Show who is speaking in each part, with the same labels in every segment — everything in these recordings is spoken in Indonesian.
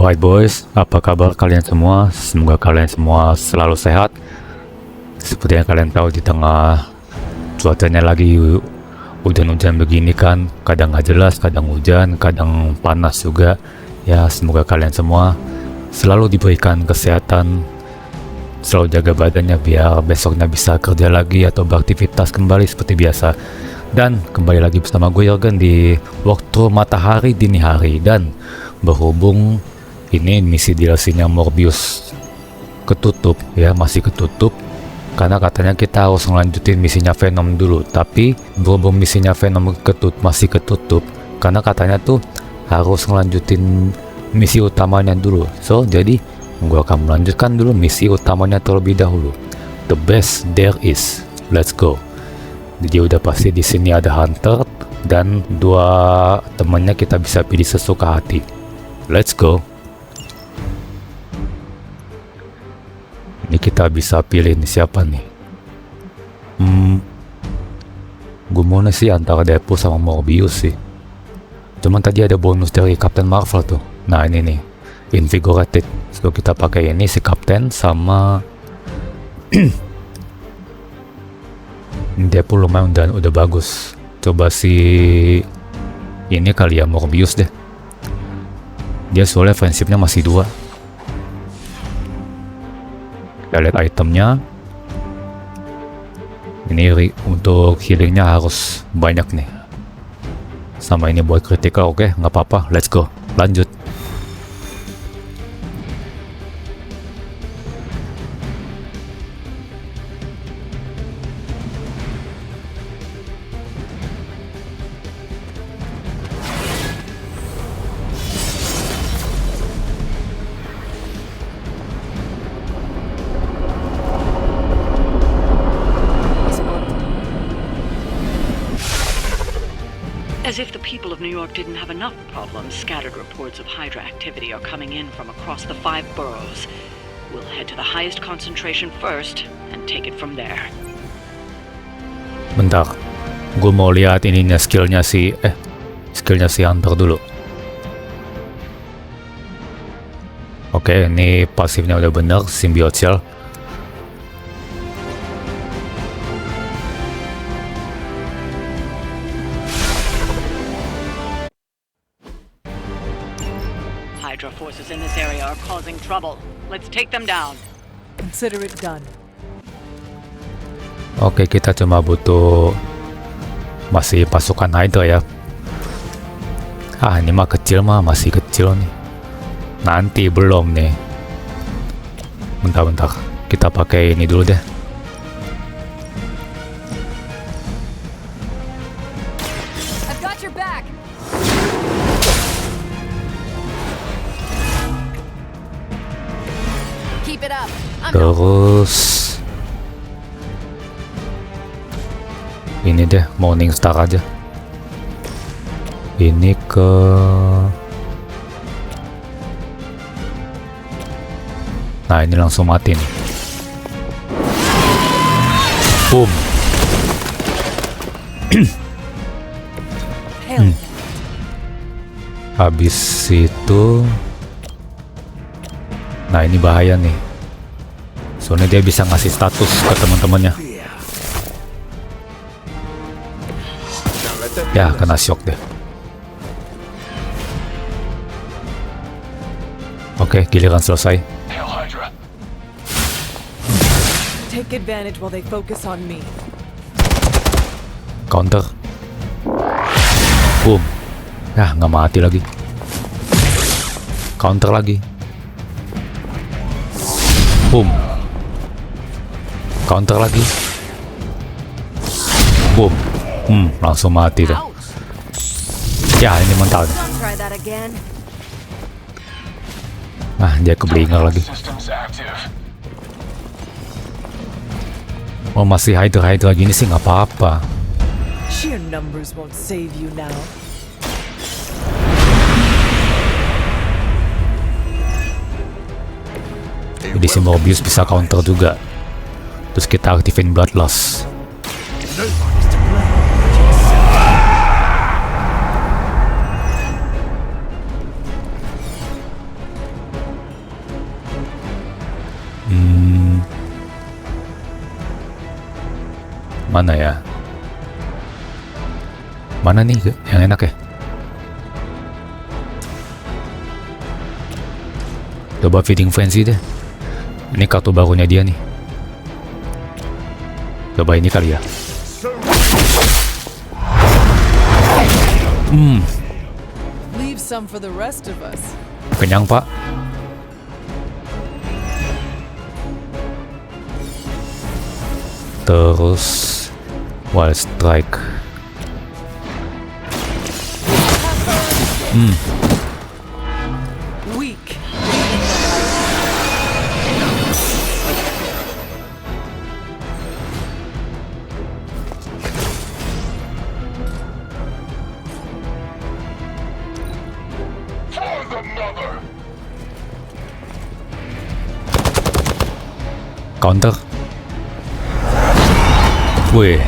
Speaker 1: Alright boys, apa kabar kalian semua? Semoga kalian semua selalu sehat. Seperti yang kalian tahu, di tengah cuacanya lagi hujan-hujan begini kan, kadang nggak jelas, kadang hujan, kadang panas juga. Ya, semoga kalian semua selalu diberikan kesehatan, selalu jaga badannya biar besoknya bisa kerja lagi atau beraktivitas kembali seperti biasa. Dan kembali lagi bersama gue Jurgen di Waktu Matahari Dini Hari. Dan berhubung ini misi DLC-nya Morbius ketutup ya, masih ketutup karena katanya kita harus ngelanjutin misinya Venom dulu. Tapi berhubung misinya Venom masih ketutup karena katanya tuh harus ngelanjutin misi utamanya dulu. So jadi gua akan melanjutkan dulu misi utamanya terlebih dahulu. The best there is. Let's go. Jadi udah pasti di sini ada Hunter dan dua temannya kita bisa pilih sesuka hati. Let's go. Ini kita bisa pilih nih siapa nih. Gue mau sih antara Deadpool sama Morbius sih. Cuman tadi ada bonus dari Captain Marvel tuh. Nah ini nih, Invigorated. So kita pakai ini si Captain sama Deadpool lumayan dan udah bagus. Coba si ini kali ya, Morbius deh. Dia soalnya friendshipnya masih 2. Kita lihat itemnya. Ini untuk healingnya harus banyak nih. Sama ini buat critical. Oke, nggak apa-apa. Let's go. Lanjut.
Speaker 2: As if the people of New York didn't have enough problems, scattered reports of Hydra activity are coming in from across the 5 boroughs. We'll head to the highest concentration first and take it from there.
Speaker 1: Bentar, gue mau lihat ininya skillnya si Hunter dulu. Oke, ini pasifnya udah bener, Symbiote Shell.
Speaker 2: Hydra forces in this area are causing trouble. Let's take them down.
Speaker 3: Consider it done.
Speaker 1: Oke, kita cuma butuh masih pasukan Hydra ya. Ini mah kecil mah, masih kecil nih. Nanti belum nih. Bentar, kita pakai ini dulu deh.
Speaker 3: I've got your back. Keep it up.
Speaker 1: Terus ini deh, Morning Star aja. Ini ke nah ini langsung mati nih. Boom. Habis itu nah ini bahaya nih, soalnya dia bisa ngasih status ke teman-temannya. Ya, kena shock deh. Oke, giliran selesai.
Speaker 3: Take advantage while they focus on me.
Speaker 1: Counter. Boom. Nggak mati lagi. Counter lagi. Boom. Counter lagi. Boom. Langsung mati deh. Ya, ini mental nih.
Speaker 3: Don't try that again.
Speaker 1: Dia keblinger lagi. Oh, masih Hydra gini sih nggak apa-apa.
Speaker 3: Sheer numbers won't save you now.
Speaker 1: Jadi si Morbius bisa counter juga. Terus kita aktifin Bloodlust. Mana ya? Mana nih yang enak ya? Coba feeding frenzy deh. Ini kartu barunya dia nih. Coba ini kali ya.
Speaker 3: Leave some for the rest of us.
Speaker 1: Kenyang pak. Terus Wild Strike.
Speaker 3: Weak.
Speaker 1: Counter. Wih,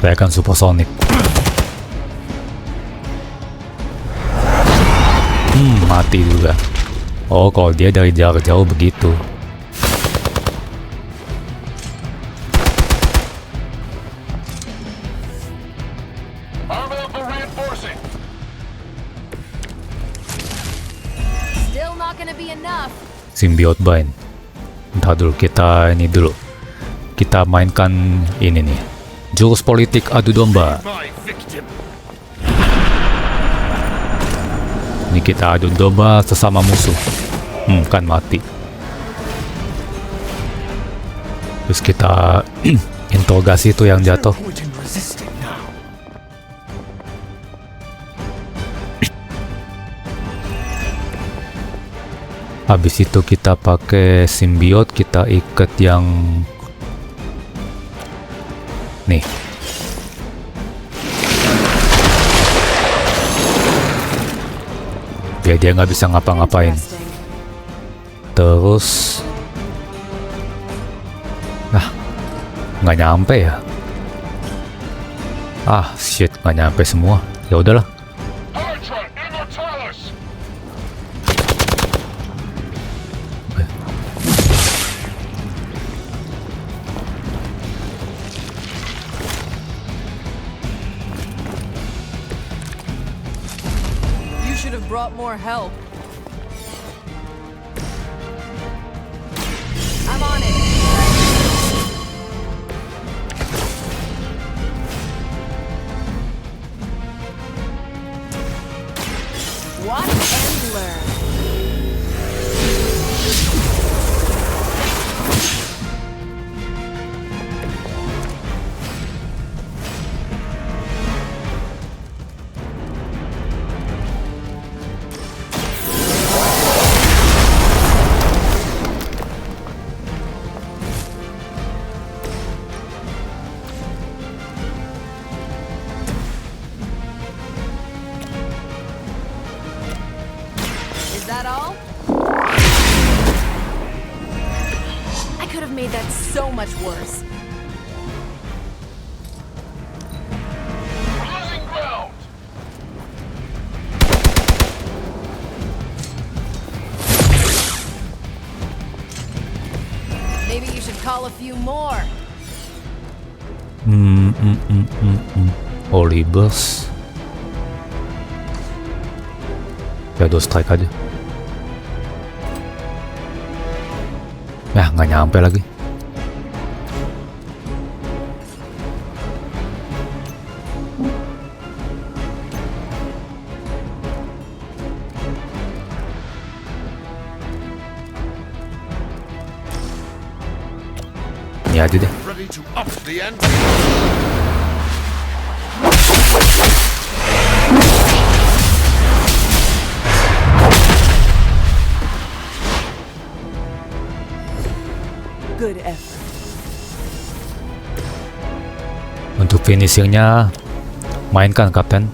Speaker 1: teriakan supersonic. Mati juga. Oh, kalau dia dari jarak jauh begitu.
Speaker 4: Still not gonna be enough.
Speaker 1: Symbiote Bind. Ntar dulu, kita ini dulu. Kita mainkan ini nih. Jurus politik adu domba. Ini kita adu domba sesama musuh. Kan mati. Terus kita interogasi itu yang jatuh. Habis itu kita pakai simbiot, kita ikat yang nih. Biar dia nggak bisa ngapa-ngapain. Terus nggak nyampe ya. Shit, nggak nyampe semua. Ya udahlah.
Speaker 3: You should have brought more help.
Speaker 4: I'm on it.
Speaker 3: Watch and learn.
Speaker 4: Is that all? I could have made that so much worse. Maybe you should call a few more.
Speaker 1: Holy Burst. Shadow Strike aja. Ya, nggak nyampe lagi. Ini aja deh.
Speaker 5: Ready to up the ante.
Speaker 3: Good effort.
Speaker 1: Untuk finishingnya, mainkan Kapten.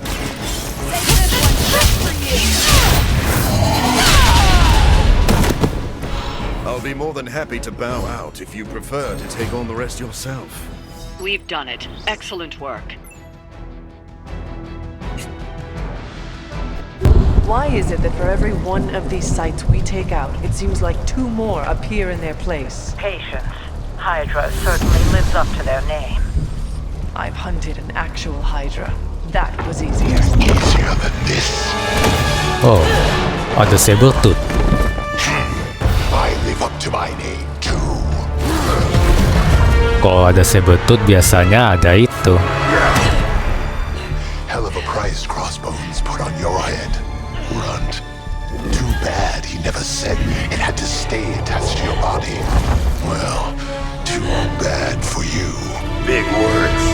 Speaker 5: I'll be more than happy to bow out if you prefer to take on the rest yourself.
Speaker 2: We've done it. Excellent work.
Speaker 6: Why is it that for every one of these sites we take out, it seems like two more appear in their place?
Speaker 7: Patience. Hydra certainly lives up to their name.
Speaker 6: I've hunted an actual Hydra. That was easier.
Speaker 7: Easier than this.
Speaker 1: Oh, ada Sabretooth.
Speaker 7: I live up to my name too.
Speaker 1: Kalau ada Sabretooth biasanya ada itu.
Speaker 7: Hell of a price Crossbones put on your head, Runt. Too bad he never said it had to stay attached to your body. Well, too bad for you. Big words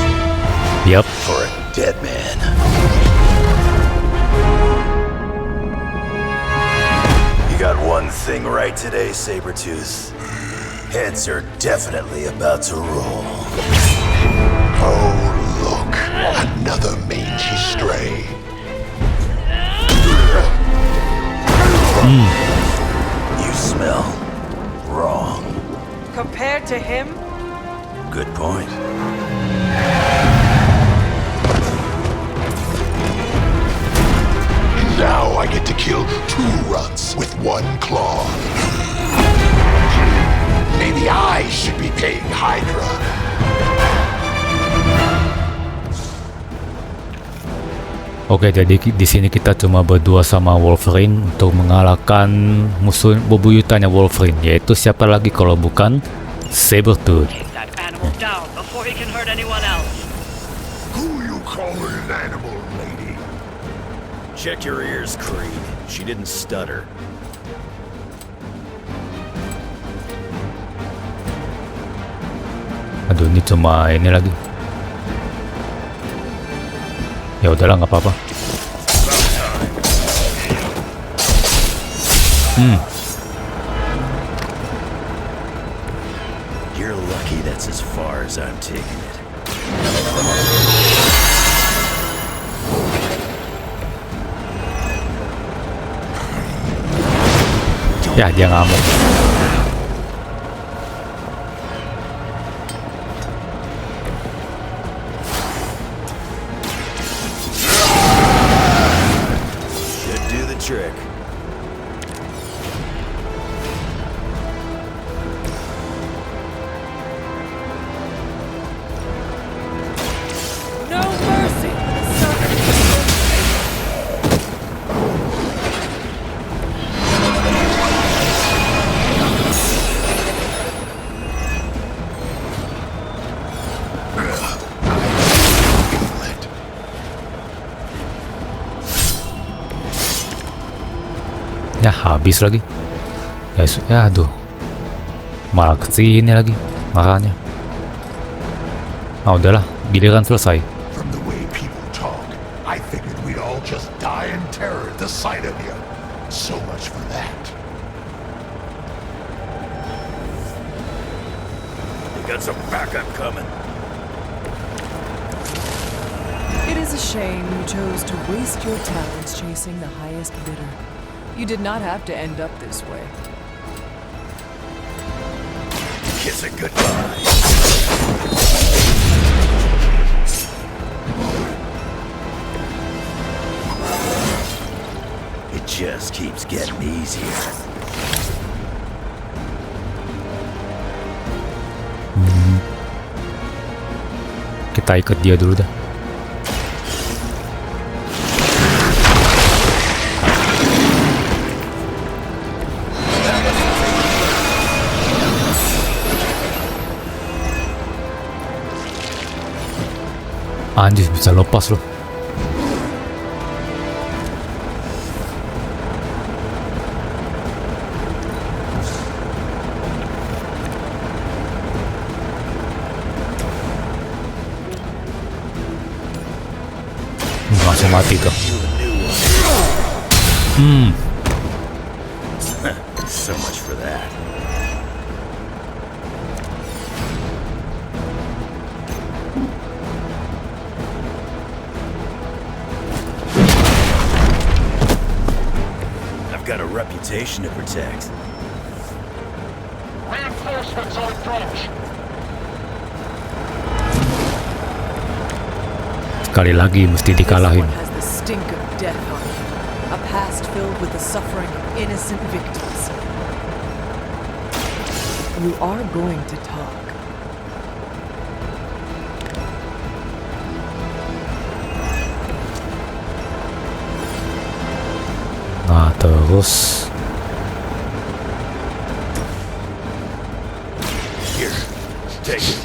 Speaker 1: Yup.
Speaker 7: for a dead man.
Speaker 8: You got one thing right today, Sabretooth. Heads are definitely about to roll.
Speaker 7: Oh, look, another mangy stray.
Speaker 8: You smell wrong.
Speaker 6: Compared to him,
Speaker 8: Good point.
Speaker 7: Now I get to kill 2 runts with 1 claw. Maybe I should be paying Hydra.
Speaker 1: Oke, jadi di sini kita cuma berdua sama Wolverine untuk mengalahkan musuh bebuyutannya Wolverine, yaitu siapa lagi kalau bukan Sabretooth.
Speaker 2: Take that animal down before he can hurt anyone else.
Speaker 7: Who you calling an animal, lady?
Speaker 8: Check your ears, Creed. She didn't stutter.
Speaker 1: Aduh, ini cuma ini lagi. Ya udahlah, nggak apa-apa.
Speaker 8: You're lucky that's as far as I'm taking it.
Speaker 1: Ya, dia ngamuk.
Speaker 8: Should do the trick.
Speaker 3: No mercy for the servant.
Speaker 1: Ya, habis lagi. Ya, aduh. Malah kesini lagi makanya. Ah, udahlah, giliran selesai.
Speaker 7: From the way people talk, I figured we'd all just die in terror at the sight of you. So much for that.
Speaker 8: You got some backup coming.
Speaker 3: It is a shame you chose to waste your talents chasing the highest bidder. You did not have to end up this way.
Speaker 8: Kiss it goodbye. It just keeps getting easier.
Speaker 1: Kita ikut dia dulu dah. Anjir, bisa lepas loh. Langsung mati tuh.
Speaker 8: So much for that. I've got a reputation to protect.
Speaker 7: Reinforcements on approach.
Speaker 1: Sekali lagi mesti dikalahin.
Speaker 3: This one has the stink of death on it. A past filled with the suffering of innocent victims. You are going to talk.
Speaker 1: Terus
Speaker 8: Here, take it.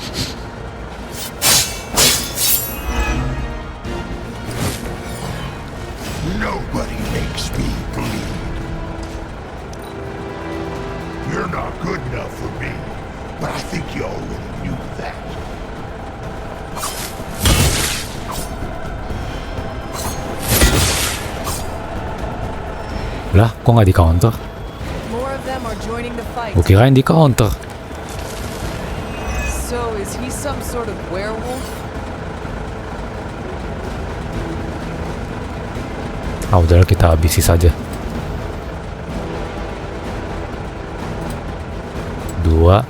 Speaker 7: Nobody makes me bleed. You're not good enough for me, but I think you already knew that.
Speaker 1: lah, kok nggak di counter?
Speaker 3: More of them are joining the fight.
Speaker 1: Gue kirain di counter.
Speaker 3: So, is he some sort of werewolf?
Speaker 1: Ah, udahlah, kita habisi saja. 2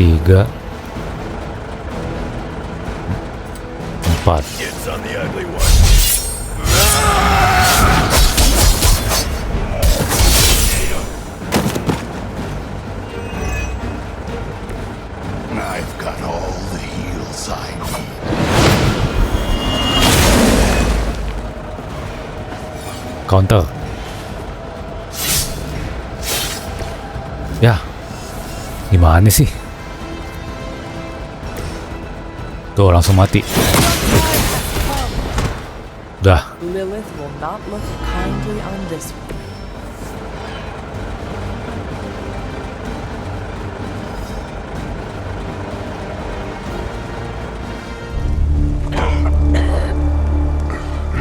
Speaker 1: 3 4.
Speaker 8: It's on the ugly one.
Speaker 7: I've got all the heals I need.
Speaker 1: Counter. Ya, gimana sih? Tuh, langsung mati. Udah.
Speaker 6: Lilith will not look kindly on this one.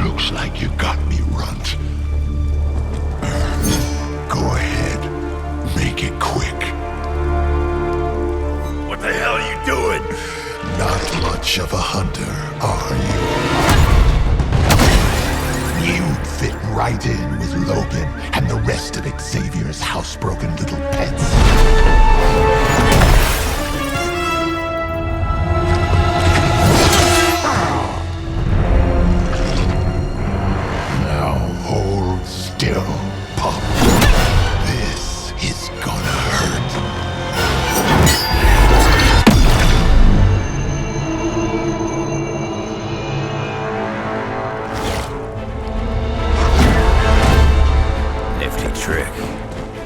Speaker 7: Looks like you got me, Runt. Go ahead. Make it quick.
Speaker 8: What the hell are you doing?
Speaker 7: Not much of a hunter, are you? You'd fit right in with Logan and the rest of Xavier's housebroken little pets. Now hold still, Pop. This is gonna hurt.
Speaker 8: Nifty trick.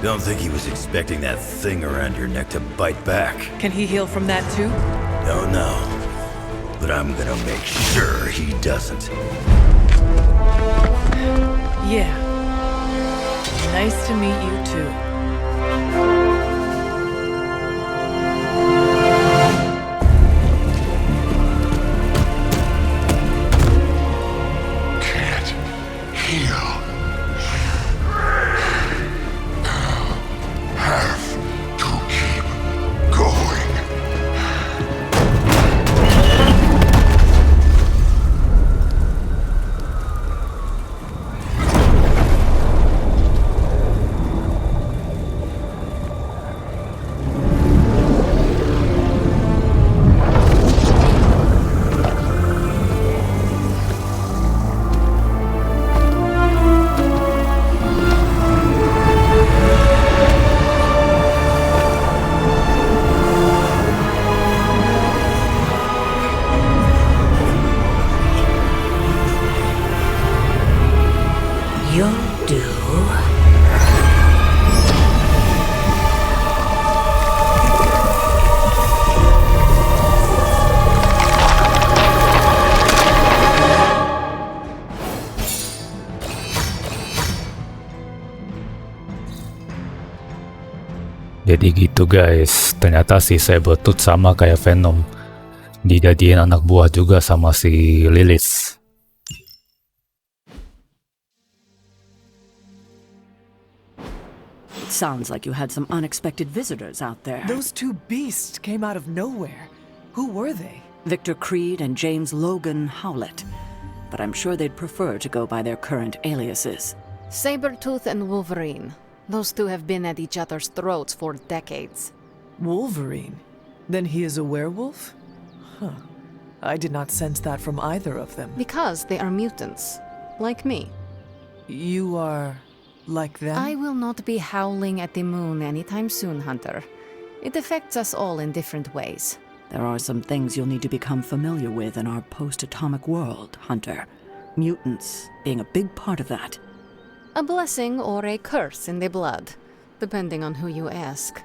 Speaker 8: Don't think he was expecting that thing around your neck to bite back.
Speaker 6: Can he heal from that too?
Speaker 8: Don't know. But I'm gonna make sure he doesn't.
Speaker 6: Yeah. Nice to meet you too.
Speaker 7: Can't heal. Have to keep going.
Speaker 2: You'll do.
Speaker 1: Jadi gitu guys, ternyata si Sabretooth sama kayak Venom, dijadiin anak buah juga sama si Lilith.
Speaker 2: It sounds like you had some unexpected visitors out there.
Speaker 3: Those two beasts came out of nowhere. Who were they?
Speaker 2: Victor Creed and James Logan Howlett. But I'm sure they'd prefer to go by their current aliases.
Speaker 4: Sabretooth and Wolverine. Those two have been at each other's throats for decades.
Speaker 3: Wolverine? Then he is a werewolf? Huh. I did not sense that from either of them.
Speaker 4: Because they are mutants. Like me.
Speaker 3: You are like them?
Speaker 4: I will not be howling at the moon anytime soon, Hunter. It affects us all in different ways.
Speaker 2: There are some things you'll need to become familiar with in our post-atomic world, Hunter. Mutants being a big part of that.
Speaker 4: A blessing or a curse in the blood, depending on who you ask.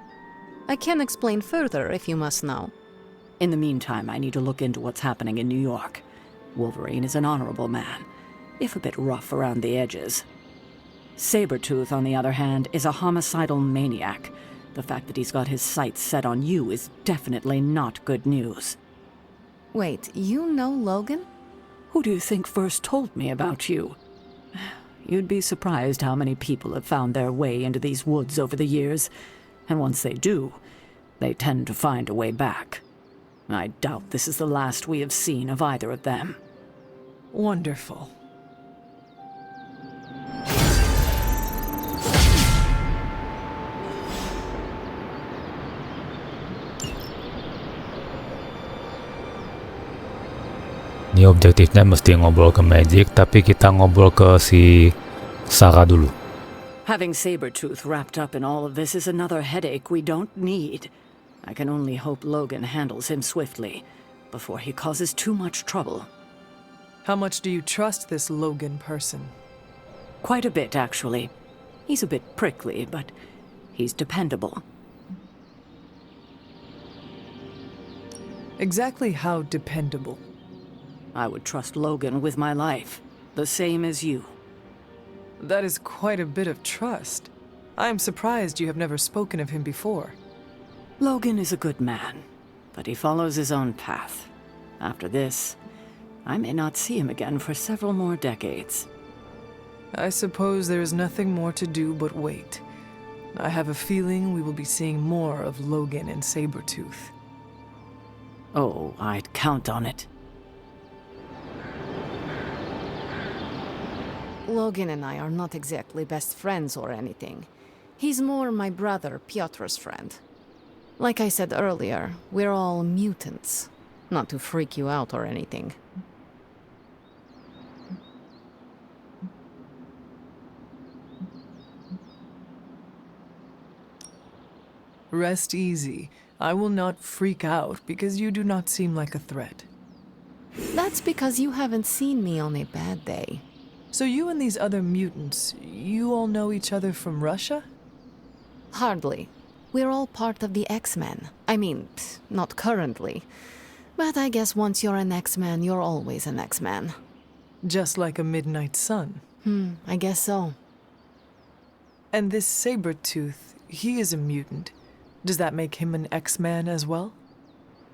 Speaker 4: I can explain further if you must know.
Speaker 2: In the meantime, I need to look into what's happening in New York. Wolverine is an honorable man, if a bit rough around the edges. Sabretooth, on the other hand, is a homicidal maniac. The fact that he's got his sights set on you is definitely not good news.
Speaker 4: Wait, you know Logan?
Speaker 2: Who do you think first told me about you? You'd be surprised how many people have found their way into these woods over the years, and once they do, they tend to find a way back. I doubt this is the last we have seen of either of them.
Speaker 3: Wonderful.
Speaker 1: Ini objektifnya mesti ngobrol ke Magic, tapi kita ngobrol ke si Sarah dulu.
Speaker 2: Having Sabretooth wrapped up in all of this is another headache we don't need. I can only hope Logan handles him swiftly, before he causes too much trouble.
Speaker 3: How much do you trust this Logan person?
Speaker 2: Quite a bit, actually. He's a bit prickly, but he's dependable.
Speaker 3: Exactly how dependable?
Speaker 2: I would trust Logan with my life, the same as you.
Speaker 3: That is quite a bit of trust. I am surprised you have never spoken of him before.
Speaker 2: Logan is a good man, but he follows his own path. After this, I may not see him again for several more decades.
Speaker 3: I suppose there is nothing more to do but wait. I have a feeling we will be seeing more of Logan and Sabretooth.
Speaker 2: Oh, I'd count on it.
Speaker 4: Logan and I are not exactly best friends or anything. He's more my brother Piotr's friend. Like I said earlier, we're all mutants. Not to freak you out or anything.
Speaker 3: Rest easy. I will not freak out because you do not seem like a threat.
Speaker 4: That's because you haven't seen me on a bad day.
Speaker 3: So you and these other mutants, you all know each other from Russia?
Speaker 4: Hardly. We're all part of the X-Men. I mean, not currently. But I guess once you're an X-Man, you're always an X-Man.
Speaker 3: Just like a Midnight Sun.
Speaker 4: I guess so.
Speaker 3: And this Sabretooth, he is a mutant. Does that make him an X-Man as well?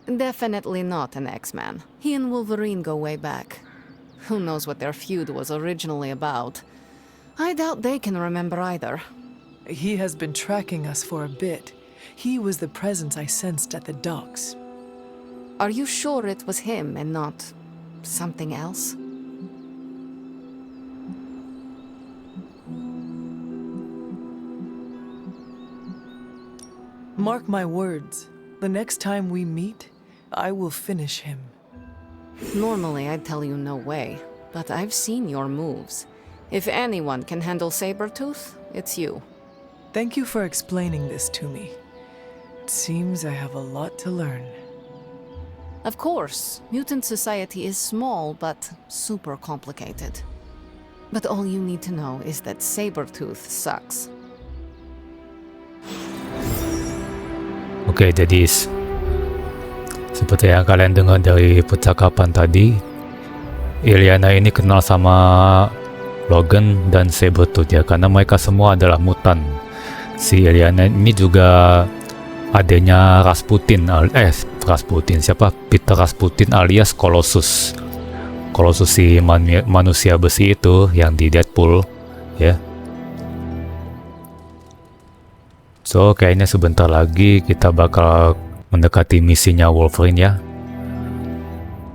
Speaker 4: Definitely not an X-Man. He and Wolverine go way back. Who knows what their feud was originally about? I doubt they can remember either.
Speaker 3: He has been tracking us for a bit. He was the presence I sensed at the docks.
Speaker 4: Are you sure it was him and not something else?
Speaker 3: Mark my words. The next time we meet, I will finish him.
Speaker 4: Normally, I'd tell you no way, but I've seen your moves. If anyone can handle Sabretooth, it's you.
Speaker 3: Thank you for explaining this to me. It seems I have a lot to learn.
Speaker 4: Of course, mutant society is small, but super complicated. But all you need to know is that Sabretooth sucks.
Speaker 1: Oke, jadi seperti yang kalian dengar dari percakapan tadi, Illyana ini kenal sama Logan dan Sabretooth ya, karena mereka semua adalah mutan. Si Illyana ini juga adanya Rasputin, siapa? Peter Rasputin alias Colossus. Colossus si manusia besi itu yang di Deadpool ya. So, kayaknya sebentar lagi kita bakal mendekati misinya Wolverine ya.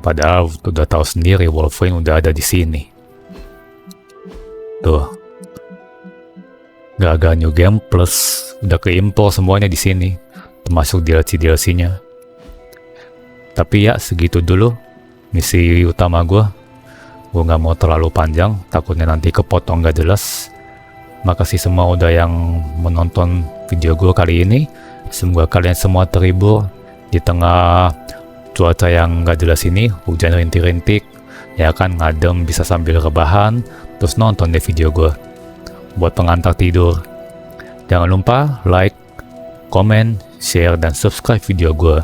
Speaker 1: Padahal udah tahu sendiri Wolverine udah ada di sini. Tuh. Gaga New Game Plus udah keimpor semuanya di sini, termasuk DLC-nya. Tapi ya segitu dulu misi utama gue nggak mau terlalu panjang, takutnya nanti kepotong gak jelas. Makasih semua udah yang menonton video gue kali ini. Semoga kalian semua terhibur di tengah cuaca yang gak jelas ini, hujan rintik-rintik ya kan, ngadem bisa sambil rebahan terus nonton deh video gue. buat pengantar tidur. Jangan lupa like, komen, share, dan subscribe video gue.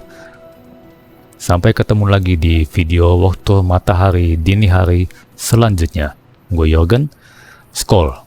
Speaker 1: Sampai ketemu lagi di video waktu matahari dini hari selanjutnya. Gue Jorgen, Skol.